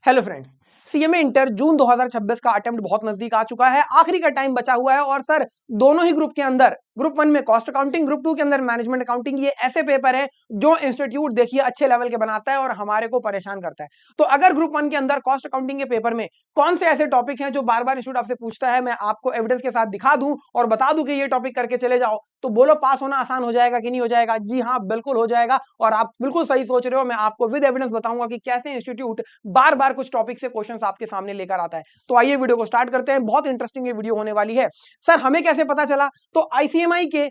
Hello friends, CMA inter जून 2026 का attempt बहुत नजदीक आ चुका है। आखिरी का टाइम बचा हुआ है और सर दोनों ही ग्रुप के अंदर, ग्रुप 1 में कॉस्ट अकाउंटिंग, ग्रुप 2 के अंदर मैनेजमेंट अकाउंटिंग, ये ऐसे पेपर है जो इंस्टीट्यूट देखिए अच्छे लेवल के बनाता है और हमारे को परेशान करता है। तो अगर ग्रुप 1 के अंदर कॉस्ट अकाउंटिंग के पेपर में कौन से ऐसे टॉपिक हैं जो बार बार इंस्टीट्यूट आपसे पूछता है, मैं आपको एविडेंस के साथ दिखा दूं और बता दूं कि ये टॉपिक करके चले जाओ, तो बोलो पास होना आसान हो जाएगा कि नहीं हो जाएगा? जी हाँ, बिल्कुल हो जाएगा। और आप बिल्कुल सही सोच रहे हो। मैं आपको विद एविडेंस बताऊंगा कि कैसे इंस्टीट्यूट बार बार कुछ टॉपिक से क्वेश्चंस आपके सामने लेकर आता है। तो आइए वीडियो को स्टार्ट करते हैं। बहुत इंटरेस्टिंग ये वीडियो होने वाली है। सर हमें कैसे पता चला? तो आईसीएमआई के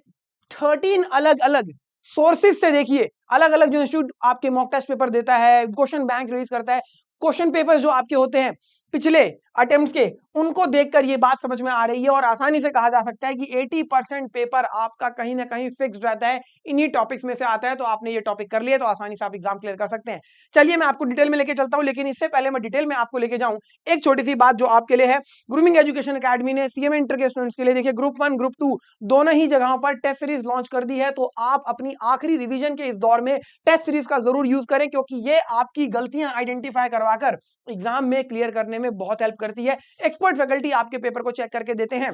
13 अलग अलग सोर्सेज से देखिए, अलग अलग जो इंस्टीट्यूट आपके मॉक टेस्ट पेपर देता है, क्वेश्चन बैंक रिलीज करता है, क्वेश्चन पेपर्स जो आपके होते हैं पिछले अटेम्प्ट्स के, उनको देखकर ये बात समझ में आ रही है और आसानी से कहा जा सकता है कि 80% पेपर आपका कहीं ना कहीं फिक्स्ड रहता है, इन्हीं टॉपिक्स में से आता है। तो आपने ये टॉपिक कर लिया तो आसानी से आप एग्जाम क्लियर कर सकते हैं। चलिए मैं आपको डिटेल में लेके चलता हूं, लेकिन इससे पहले मैं डिटेल में आपको लेके जाऊं, एक छोटी सी बात जो आपके लिए है। ग्रूमिंग एजुकेशन एकेडमी ने सीएमए इंटर के स्टूडेंट्स के लिए देखिए ग्रुप 1 ग्रुप 2 दोनों ही जगहों पर टेस्ट सीरीज लॉन्च कर दी है। तो आप अपनी आखिरी रिवीजन के इस दौर में टेस्ट सीरीज का जरूर यूज करें, क्योंकि ये आपकी गलतियां आइडेंटिफाई करवाकर एग्जाम में क्लियर करने में बहुत हेल्प करती है। एक्सपर्ट फैकल्टी आपके पेपर को चेक करके देते हैं।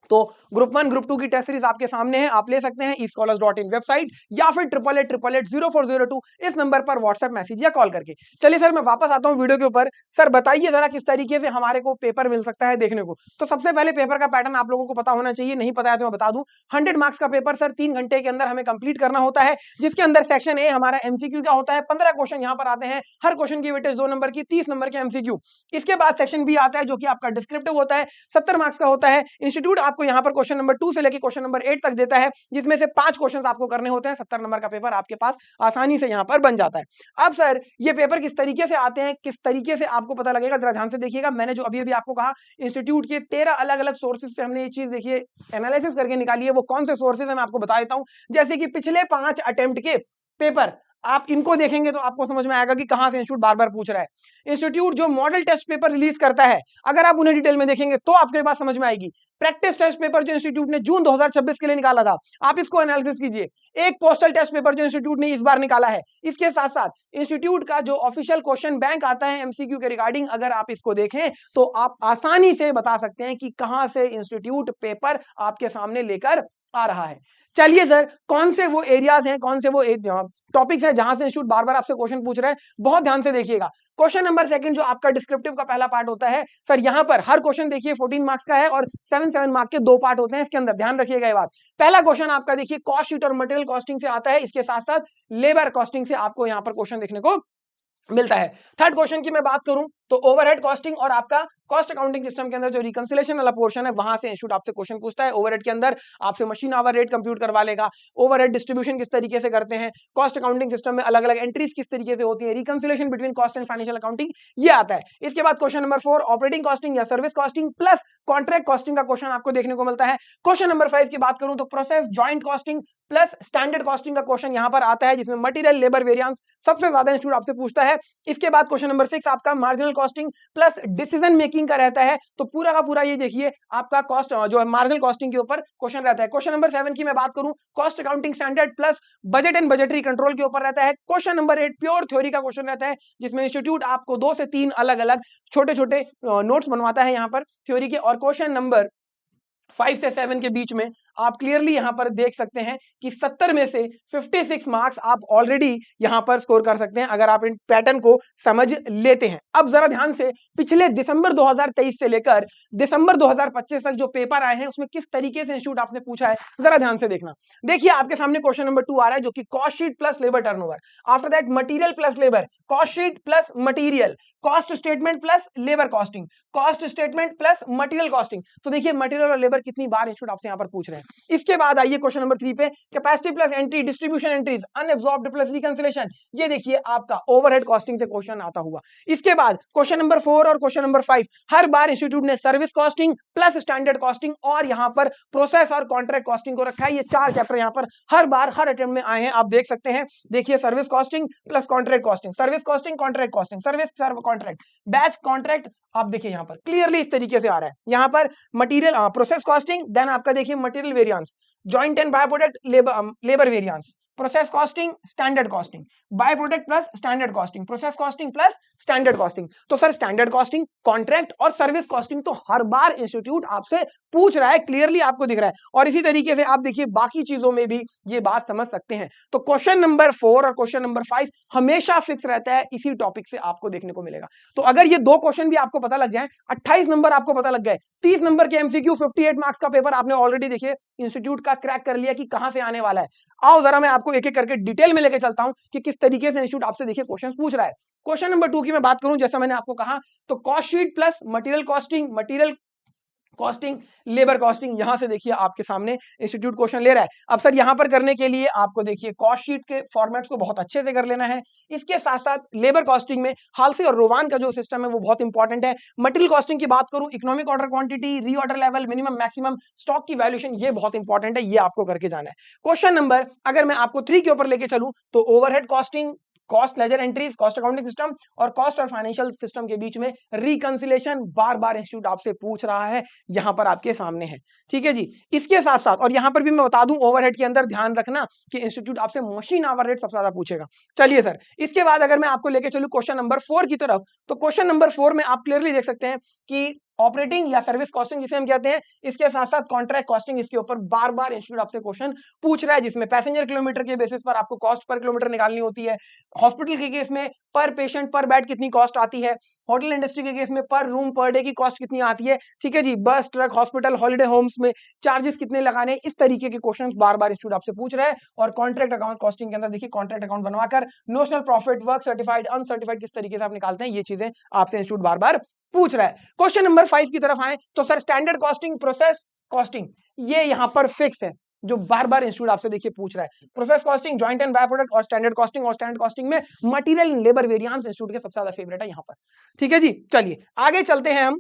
तो ग्रुप 1 ग्रुप 2 की टेस्ट सीरीज आपके सामने है, आप ले सकते हैं eScholars.in वेबसाइट या फिर 888-888-0402 इस नंबर पर व्हाट्सएप मैसेज या कॉल करके। चलिए सर मैं वापस आता हूं वीडियो के ऊपर। सर बताइए जरा किस तरीके से हमारे को पेपर मिल सकता है देखने को। तो सबसे पहले पेपर का पैटर्न आप लोगों को पता होना चाहिए, नहीं पता है तो मैं बता दूं। 100 मार्क्स का पेपर सर 3 घंटे के अंदर हमें कंप्लीट करना होता है, जिसके अंदर सेक्शन ए हमारा एमसीक्यू का होता है। 15 क्वेश्चन यहां पर आते हैं, हर क्वेश्चन की वेटेज 2 नंबर की, 30 नंबर के एमसीक्यू। इसके बाद सेक्शन बी आता है जो कि आपका डिस्क्रिप्टिव होता है, 70 मार्क्स का होता है। इंस्टीट्यूट आपको यहां पर क्वेश्चन नंबर 2 से लेकर क्वेश्चन नंबर 8 तक देता है, जिसमें से 5 क्वेश्चंस आपको करने होते हैं। 70 नंबर का पेपर आपके पास आसानी से यहां पर बन जाता है। अब सर ये पेपर किस तरीके से आते हैं, किस तरीके से आपको पता लगेगा, जरा ध्यान से देखिएगा। मैंने जो अभी अभी आपको कहा, इंस्टीट्यूट के 13 अलग अलग सोर्सेज से हमने ये चीज देखिए एनालिसिस करके निकाली है। वो कौन से सोर्सेज है मैं आपको बता देता हूं। जैसे कि पिछले 5 अटेम्प्ट के पेपर आप इनको देखेंगे तो आपको समझ में आएगा कि कहां से इंस्टीट्यूट बार बार पूछ रहा है। इंस्टीट्यूट जो मॉडल टेस्ट पेपर रिलीज करता है, अगर आप उन्हें डिटेल में देखेंगे तो आपके पास समझ में आएगी। प्रैक्टिस टेस्ट पेपर जो इंस्टीट्यूट ने जून 2026 के लिए निकाला था, आप इसको एनालिसिस कीजिए। एक पोस्टल टेस्ट पेपर जो इंस्टीट्यूट ने इस बार निकाला है, इसके साथ साथ इंस्टीट्यूट का जो ऑफिशियल क्वेश्चन बैंक आता है एमसीक्यू के रिगार्डिंग, अगर आप इसको देखें तो आप आसानी से बता सकते हैं कि कहां से इंस्टीट्यूट पेपर आपके सामने लेकर आ रहा है। चलिए सर, कौन से वो एरियाज हैं, कौन से वो टॉपिक्स हैं जहां से इंस्टीट्यूट बार बार आपसे क्वेश्चन पूछ रहा है, बहुत ध्यान से देखिएगा। क्वेश्चन नंबर 2 जो आपका डिस्क्रिप्टिव का पहला पार्ट होता है, सर यहां पर हर क्वेश्चन देखिए 14 मार्क्स का है और 7 मार्क के 2 पार्ट होते हैं। इसके अंदर ध्यान रखिएगा ये बात। पहला क्वेश्चन आपका देखिए कॉस्ट शीट और मटेरियल कॉस्टिंग से आता है, इसके साथ साथ लेबर कॉस्टिंग से आपको यहां पर क्वेश्चन देखने को मिलता है। थर्ड क्वेश्चन की मैं बात करूं तो ओवरहेड कॉस्टिंग और आपका कॉस्ट अकाउंटिंग सिस्टम के अंदर जो रिकंसिलेशन वाला पोर्शन है, वहां से इंस्टीट्यूट आपसे क्वेश्चन पूछता है। ओवरहेड के अंदर आपसे मशीन आवर रेट कंप्यूट करवा लेगा, ओवरहेड डिस्ट्रीब्यूशन किस तरीके से करते हैं, कॉस्ट अकाउंटिंग सिस्टम में अलग अलग एंट्रीज किस तरीके से होती है, reconciliation between cost and financial accounting, ये आता है। इसके बाद क्वेश्चन नंबर 4 ऑपरेटिंग कॉस्टिंग या service costing plus contract costing का क्वेश्चन आपको देखने को मिलता है। क्वेश्चन नंबर 5 की बात करूं तो process joint costing plus standard costing का क्वेश्चन यहां पर आता है, जिसमें मटेरियल लेबर वेरिएंस सबसे ज्यादा इंस्टीट्यूट आपसे पूछता है। इसके बाद क्वेश्चन नंबर 6 आपका marginal costing plus decision making का रहता है। तो पूरा का पूरा ये देखिए आपका कॉस्ट जो है मार्जिनल कॉस्टिंग के ऊपर क्वेश्चन रहता है। क्वेश्चन नंबर 7 की मैं बात करूं, cost accounting standard plus budget and budgetary control के ऊपर रहता है। क्वेश्चन नंबर 8 प्योर थ्योरी का क्वेश्चन रहता है, जिसमें इंस्टीट्यूट आपको 2 से 3 अलग अलग छोटे छोटे नोट्स बनवाता है यहां पर थ्योरी के। और क्वेश्चन नंबर 5 से 7 के बीच में आप क्लियरली यहां पर देख सकते हैं कि 70 में से 56 मार्क्स आप ऑलरेडी यहां पर स्कोर कर सकते हैं, अगर आप इन पैटर्न को समझ लेते हैं। अब जरा ध्यान से, पिछले दिसंबर 2023 से लेकर दिसंबर 2025 तक जो पेपर आए हैं, उसमें किस तरीके से इंस्टीट्यूट आपने पूछा है, जरा ध्यान से देखना। देखिए आपके सामने क्वेश्चन नंबर 2 आ रहा है, जो कि cost sheet plus labour turnover, after that material plus labour, cost sheet plus material, cost statement plus labour costing, cost statement plus material costing. तो देखिए मटेरियल और लेबर कितनी बार इंस्टीट्यूट आपसे यहां पर पूछ रहे हैं। इसके बाद आइए क्वेश्चन नंबर 3 पे, capacity plus entry, distribution entries, unabsorbed plus reconciliation, ये देखिए आपका ओवरहेड कॉस्टिंग से क्वेश्चन आता हुआ। इसके बाद क्वेश्चन नंबर 4 और क्वेश्चन नंबर 5 हर बार इंस्टीट्यूट ने service costing plus standard costing और यहां पर प्रोसेस और कॉन्ट्रैक्ट कॉस्टिंग को रखा है। ये 4 चैप्टर यहां पर हर बार हर अटेम्प्ट में आए हैं, आप देख सकते हैं। देखिए service costing plus contract costing, service costing contract costing, service contract, batch contract, आप देखिए यहां पर क्लियरली इस तरीके से आ रहा है। यहां पर मटेरियल प्रोसेस कॉस्टिंग, देन आपका देखिए material variance, joint and by product, labour variance, process costing, standard costing, by product plus standard costing, process costing plus standard costing. तो सर स्टैंडर्ड कॉस्टिंग, कॉन्ट्रैक्ट और सर्विस कॉस्टिंग तो हर बार institute आपसे पूछ रहा है, clearly आपको दिख रहा है। और इसी तरीके से आप देखिए बाकी चीजों में भी ये बात समझ सकते हैं। तो क्वेश्चन नंबर 4 और क्वेश्चन नंबर 5 हमेशा फिक्स रहता है, इसी टॉपिक से आपको देखने को मिलेगा। तो अगर ये दो क्वेश्चन भी आपको पता लग जाए, 28 नंबर आपको पता लग गए, 30 नंबर के एमसीक्यू, 58 मार्क्स का पेपर आपने ऑलरेडी देखिए इंस्टीट्यूट का क्रैक कर लिया कि कहां से आने वाला है। आओ जरा मैं आपको एक एक करके डिटेल में लेके चलता हूं कि किस तरीके से इंस्टीट्यूट आपसे देखिए क्वेश्चन पूछ रहा है। क्वेश्चन नंबर 2 की मैं बात करूं, जैसा मैंने आपको कहा, तो cost sheet plus material costing, material costing, labour costing, यहां से देखिए आपके सामने इंस्टीट्यूट क्वेश्चन ले रहा है। अब सर यहां पर करने के लिए आपको देखिए कॉस्ट शीट के फॉर्मेट्स को बहुत अच्छे से कर लेना है। इसके साथ साथ लेबर कॉस्टिंग में हालसी और रोवान का जो सिस्टम है वो बहुत इंपॉर्टेंट है। मटेरियल कॉस्टिंग की बात करूं, इकोनॉमिक ऑर्डर क्वांटिटी, री order level, minimum maximum, stock की वैल्यूएशन, ये बहुत इंपॉर्टेंट है, ये आपको करके जाना है। क्वेश्चन नंबर अगर मैं आपको 3 के ऊपर लेके चलूं, तो overhead costing, cost ledger entries, cost accounting system और कॉस्ट और फाइनेंशियल सिस्टम के बीच में रिकंसिलेशन बार बार इंस्टीट्यूट आपसे पूछ रहा है, यहां पर आपके सामने है। ठीक है जी। इसके साथ साथ और यहां पर भी मैं बता दूं, ओवरहेड के अंदर ध्यान रखना कि इंस्टीट्यूट आपसे मशीन आवर रेट सबसे ज्यादा पूछेगा। चलिए सर, इसके बाद अगर मैं आपको लेके चलूं क्वेश्चन नंबर 4 की तरफ, तो क्वेश्चन नंबर 4 में आप क्लियरली देख सकते हैं कि ऑपरेटिंग या सर्विस कॉस्टिंग जिसे हम कहते हैं, इसके साथ साथ कॉन्ट्रैक्ट कॉस्टिंग, इसके ऊपर बार बार इंस्टीट्यूट आपसे क्वेश्चन पूछ रहा है, जिसमें पैसेंजर किलोमीटर के बेसिस पर आपको कॉस्ट पर किलोमीटर निकालनी होती है। हॉस्पिटल के केस में पर पेशेंट पर बेड कितनी कॉस्ट आती है, होटल इंडस्ट्री के केस में पर रूम पर डे की कॉस्ट कितनी आती है। ठीक है जी। बस, ट्रक, हॉस्पिटल, हॉलिडे होम्स में चार्जेस कितने लगाने, इस तरीके के क्वेश्चंस बार बार इंस्टीट्यूट आपसे पूछ रहा है। और कॉन्ट्रैक्ट अकाउंट कॉस्टिंग के अंदर देखिए कॉन्ट्रैक्ट अकाउंट बनवाकर notional profit, work certified, uncertified किस तरीके से आप निकालते हैं, ये चीजें आपसे इंस्टीट्यूट बार बार पूछ रहा है। क्वेश्चन नंबर 5 की तरफ आए, तो sir standard costing, process costing, ये यहां पर फिक्स है, जो बार बार इंस्टीट्यूट आपसे देखिए पूछ रहा है। Process costing, joint and by product और स्टैंडर्ड कॉस्टिंग, और स्टैंडर्ड कॉस्टिंग में material and labour variance institute के सबसे ज्यादा फेवरेट है यहां पर। ठीक है जी। चलिए आगे चलते हैं हम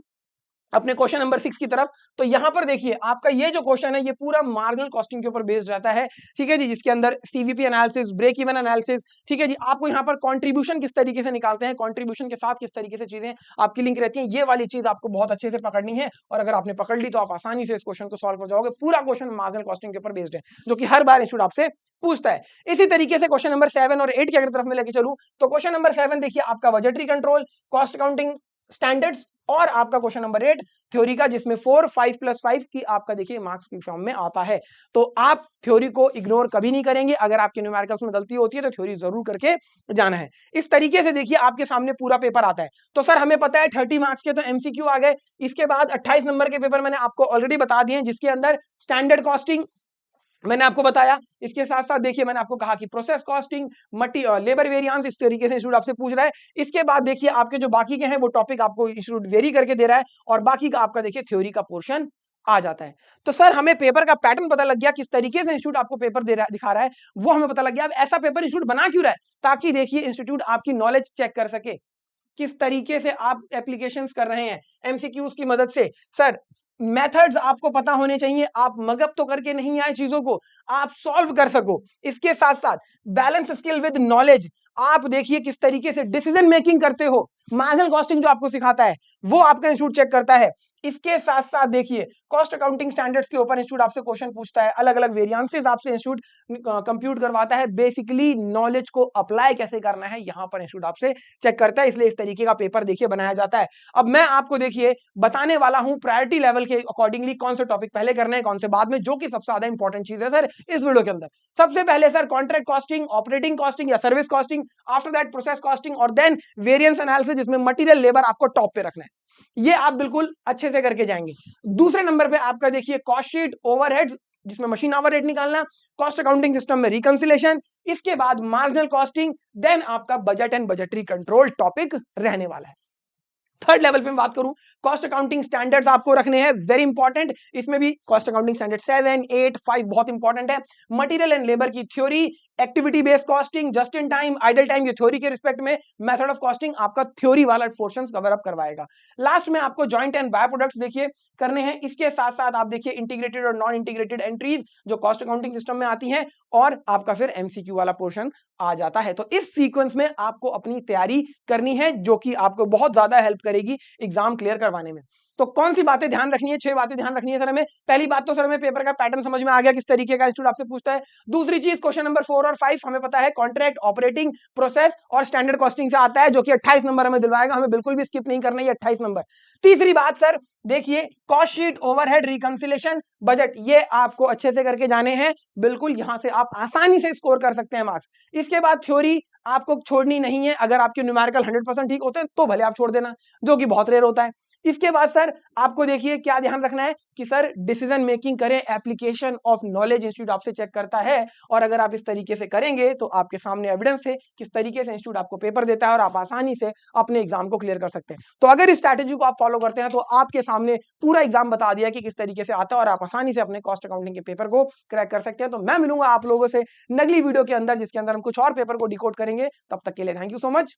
अपने क्वेश्चन नंबर 6 की तरफ। तो यहां पर देखिए आपका ये जो क्वेश्चन है ये पूरा मार्जिनल कॉस्टिंग के ऊपर बेस्ड रहता है। ठीक है जी। जिसके अंदर CVP analysis, break even analysis, ठीक है जी, आपको यहां पर कंट्रीब्यूशन किस तरीके से निकालते हैं, कंट्रीब्यूशन के साथ किस तरीके से चीजें आपकी लिंक रहती हैं, ये वाली चीज आपको बहुत अच्छे से पकड़नी है। और अगर आपने पकड़ ली तो आप आसानी से इस क्वेश्चन को सॉल्व कर जाओगे। पूरा क्वेश्चन मार्जिनल कॉस्टिंग के ऊपर बेस्ड है, जो कि हर बार इंस्टीट्यूट आपसे पूछता है। इसी तरीके से क्वेश्चन नंबर 7 और 8 की अगर तरफ में लेके चलूं, तो क्वेश्चन नंबर 7 देखिए आपका budgetary control, cost accounting standards, और आपका क्वेश्चन नंबर 8 थ्योरी का, जिसमें 4 5 + 5 की आपका देखिए मार्क्स की फॉर्म में आता है। तो आप थ्योरी को इग्नोर कभी नहीं करेंगे। अगर आपके न्यूमेरिकल्स में गलती होती है तो थ्योरी जरूर करके जाना है। इस तरीके से देखिए आपके सामने पूरा पेपर आता है। तो सर हमें पता है 30 मार्क्स के तो एमसीक्यू आ गए। इसके बाद 28 नंबर के पेपर मैंने आपको ऑलरेडी बता दिए, जिसके अंदर स्टैंडर्ड कॉस्टिंग मैंने आपको बताया। इसके साथ साथ देखिए मैंने आपको कहा कि प्रोसेस कॉस्टिंग, लेबर वेरिएंस, इस तरीके से इंस्टीट्यूट आपसे पूछ रहा है। इसके बाद देखिए आपके जो बाकी के हैं वो टॉपिक आपको इंस्टीट्यूट वेरी करके दे रहा है, और बाकी का आपका देखिए थ्योरी का पोर्शन आ जाता है। तो सर हमें पेपर का पैटर्न पता लग गया, किस तरीके से इंस्टीट्यूट आपको पेपर दिखा रहा है वो हमें पता लग गया। अब ऐसा पेपर इंस्टीट्यूट बना क्यों रहा है, ताकि देखिए इंस्टीट्यूट आपकी नॉलेज चेक कर सके, किस तरीके से आप एप्लीकेशंस कर रहे हैं एमसीक्यूज की मदद से। सर मेथड्स आपको पता होने चाहिए, आप मगअप तो करके नहीं आए चीजों को, आप सॉल्व कर सको। इसके साथ साथ बैलेंस स्किल विद नॉलेज, आप देखिए किस तरीके से डिसीजन मेकिंग करते हो। मार्जिनल कॉस्टिंग जो आपको सिखाता है वो आपका इंस्टीट्यूट चेक करता है। इसके साथ साथ देखिए कॉस्ट अकाउंटिंग स्टैंडर्ड्स के ऊपर इंस्टीट्यूट आपसे क्वेश्चन पूछता है, अलग अलग वेरिएंसेस आपसे इंस्टीट्यूट कंप्यूट करवाता है। बेसिकली नॉलेज को अप्लाई कैसे करना है यहां पर इंस्टीट्यूट आपसे चेक करता है, इसलिए इस तरीके का पेपर देखिए बनाया जाता है। अब मैं आपको देखिए बताने वाला हूं प्रायोरिटी लेवल के अकॉर्डिंगली कौन से टॉपिक पहले करने हैं, कौन से बाद में, जो कि सबसे ज्यादा इंपॉर्टेंट चीज है सर इस वीडियो के अंदर। सबसे पहले sir contract costing, operating costing या service costing, after that process costing, और देन वेरिएंस एनालिसिस, जिसमें मटेरियल लेबर आपको टॉप पे रखना है। ये आप बिल्कुल अच्छे से करके जाएंगे। दूसरे नंबर पे आपका देखिए कॉस्ट शीट, ओवरहेड्स, जिसमें मशीन आवर रेट निकालना, कॉस्ट अकाउंटिंग सिस्टम में रिकंसिलेशन, इसके बाद मार्जिनल कॉस्टिंग, देन आपका budget and budgetary control topic रहने वाला है। थर्ड लेवल पे मैं बात करूं, कॉस्ट अकाउंटिंग स्टैंडर्ड्स आपको रखने हैं, वेरी इंपॉर्टेंट। इसमें भी कॉस्ट अकाउंटिंग स्टैंडर्ड 7 8 5 बहुत इंपॉर्टेंट है। मटेरियल एंड लेबर की theory, activity based costing, just in time, idle time, ये थ्योरी के रिस्पेक्ट में, मेथड ऑफ कॉस्टिंग आपका थ्योरी वाला पोर्शन कवर अप करवाएगा। लास्ट में आपको जॉइंट एंड बाय प्रोडक्ट्स देखिए करने हैं। इसके साथ साथ आप देखिए इंटीग्रेटेड और नॉन इंटीग्रेटेड एंट्रीज जो कॉस्ट अकाउंटिंग सिस्टम में आती हैं, और आपका फिर एमसीक्यू वाला पोर्शन आ जाता है। तो इस सीक्वेंस में आपको अपनी तैयारी करनी है, जो कि आपको बहुत ज्यादा हेल्प करेगी एग्जाम क्लियर करवाने में। तो कौन सी बातें ध्यान रखनी है? 6 बातें ध्यान रखनी है सर हमें। पहली बात तो सर हमें पेपर का पैटर्न समझ में आ गया, किस तरीके का इंस्टीट्यूट आपसे पूछता है। दूसरी चीज क्वेश्चन नंबर 4 और 5 हमें पता है कॉन्ट्रैक्ट, ऑपरेटिंग, प्रोसेस और स्टैंडर्ड कॉस्टिंग से आता है, जो कि 28 नंबर हमें दिलवाएगा, हमें बिल्कुल भी स्किप नहीं करना है 28 नंबर। तीसरी बात सर देखिए, cost sheet, overhead, reconciliation, budget, ये आपको अच्छे से करके जाने हैं। बिल्कुल यहां से आप आसानी से स्कोर कर सकते हैं मार्क्स। इसके बाद थ्योरी आपको छोड़नी नहीं है। अगर आपके न्यूमेरिकल 100% ठीक होते हैं तो भले आप छोड़ देना, जो कि बहुत रेयर होता है। इसके बाद सर आपको देखिए क्या ध्यान रखना है कि सर डिसीजन मेकिंग करें, एप्लीकेशन ऑफ नॉलेज इंस्टीट्यूट आपसे चेक करता है, और अगर आप इस तरीके से करेंगे तो आपके सामने एविडेंस है किस तरीके से इंस्टीट्यूट आपको पेपर देता है और आप आसानी से अपने एग्जाम को क्लियर कर सकते हैं। तो अगर इस स्ट्रैटेजी को आप फॉलो करते हैं तो आपके सामने पूरा एग्जाम बता दिया कि किस तरीके से आता है और आप आसानी से अपने कॉस्ट अकाउंटिंग के पेपर को क्रैक कर सकते हैं। तो मैं मिलूंगा आप लोगों से अगली वीडियो के अंदर, जिसके अंदर हम कुछ और पेपर को डिकोड करेंगे। तब तक के लिए थैंक यू सो मच।